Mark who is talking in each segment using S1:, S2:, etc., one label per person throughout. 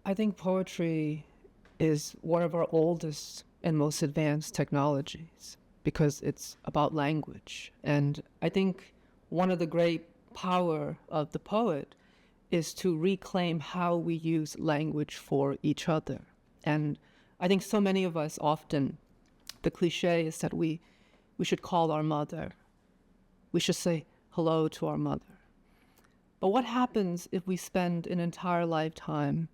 S1: I think poetry is one of our oldest and most advanced technologies because it's about language. And I think one of the great power of the poet is to reclaim how we use language for each other. And I think so many of us often, the cliche is that we should call our mother. We should say hello to our mother. But what happens if we spend an entire lifetime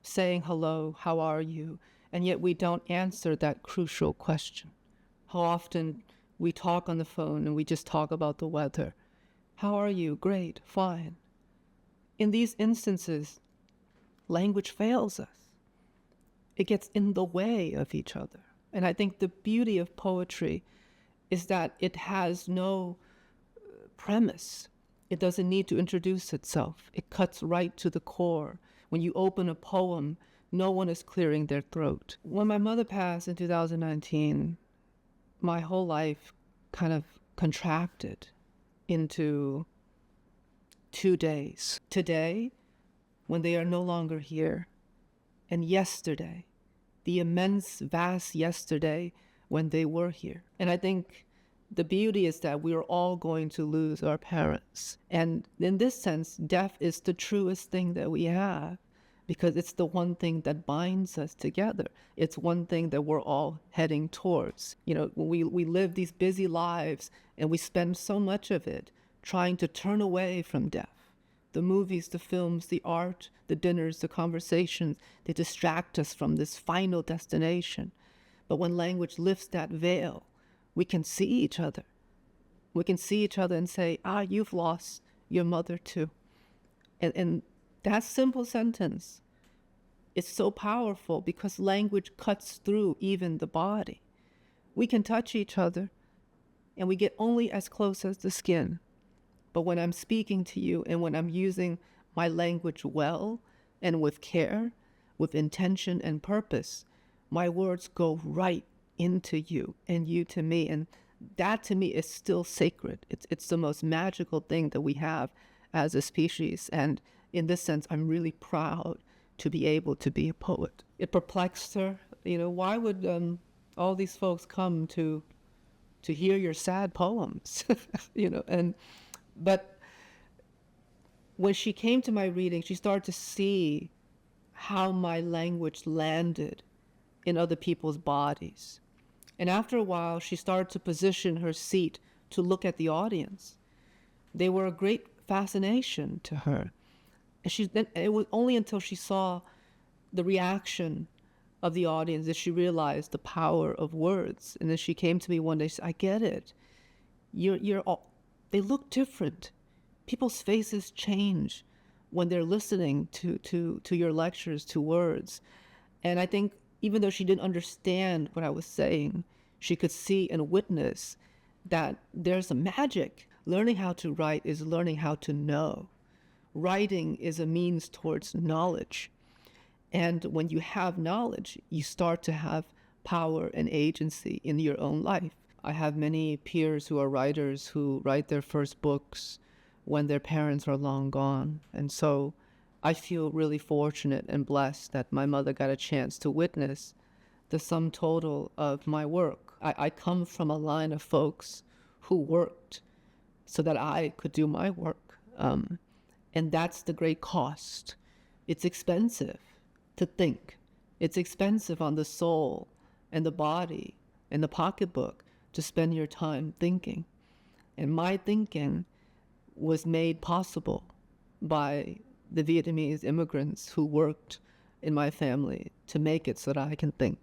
S1: saying hello, how are you, and yet we don't answer that crucial question? How often we talk on the phone and we just talk about the weather. How are you? Great, fine. In these instances, language fails us. It gets in the way of each other. And I think the beauty of poetry is that it has no premise. It doesn't need to introduce itself. It cuts right to the core. When you open a poem, no one is clearing their throat. When my mother passed in 2019, my whole life kind of contracted into 2 days. Today, when they are no longer here, and yesterday, the immense, vast yesterday when they were here. And I think the beauty is that we are all going to lose our parents. And in this sense, death is the truest thing that we have because it's the one thing that binds us together. It's one thing that we're all heading towards. You know, we live these busy lives and we spend so much of it trying to turn away from death. The movies, the films, the art, the dinners, the conversations, they distract us from this final destination. But when language lifts that veil, we can see each other. We can see each other and say, you've lost your mother too. And that simple sentence is so powerful because language cuts through even the body. We can touch each other and we get only as close as the skin. But when I'm speaking to you and when I'm using my language well and with care, with intention and purpose, my words go right into you and you to me. And that to me is still sacred. It's the most magical thing that we have as a species. And in this sense, I'm really proud to be able to be a poet. It perplexed her. You know, why would all these folks come to hear your sad poems? You know, but when she came to my reading, she started to see how my language landed in other people's bodies. And after a while, she started to position her seat to look at the audience. They were a great fascination to her. And it was only until she saw the reaction of the audience that she realized the power of words. And then she came to me one day, she said, I get it. They look different. People's faces change when they're listening to your lectures, to words. And I think even though she didn't understand what I was saying, she could see and witness that there's a magic. Learning how to write is learning how to know. Writing is a means towards knowledge. And when you have knowledge, you start to have power and agency in your own life. I have many peers who are writers who write their first books when their parents are long gone. And so I feel really fortunate and blessed that my mother got a chance to witness the sum total of my work. I come from a line of folks who worked so that I could do my work. And that's the great cost. It's expensive to think. It's expensive on the soul and the body and the pocketbook to spend your time thinking. And my thinking was made possible by the Vietnamese immigrants who worked in my family to make it so that I can think.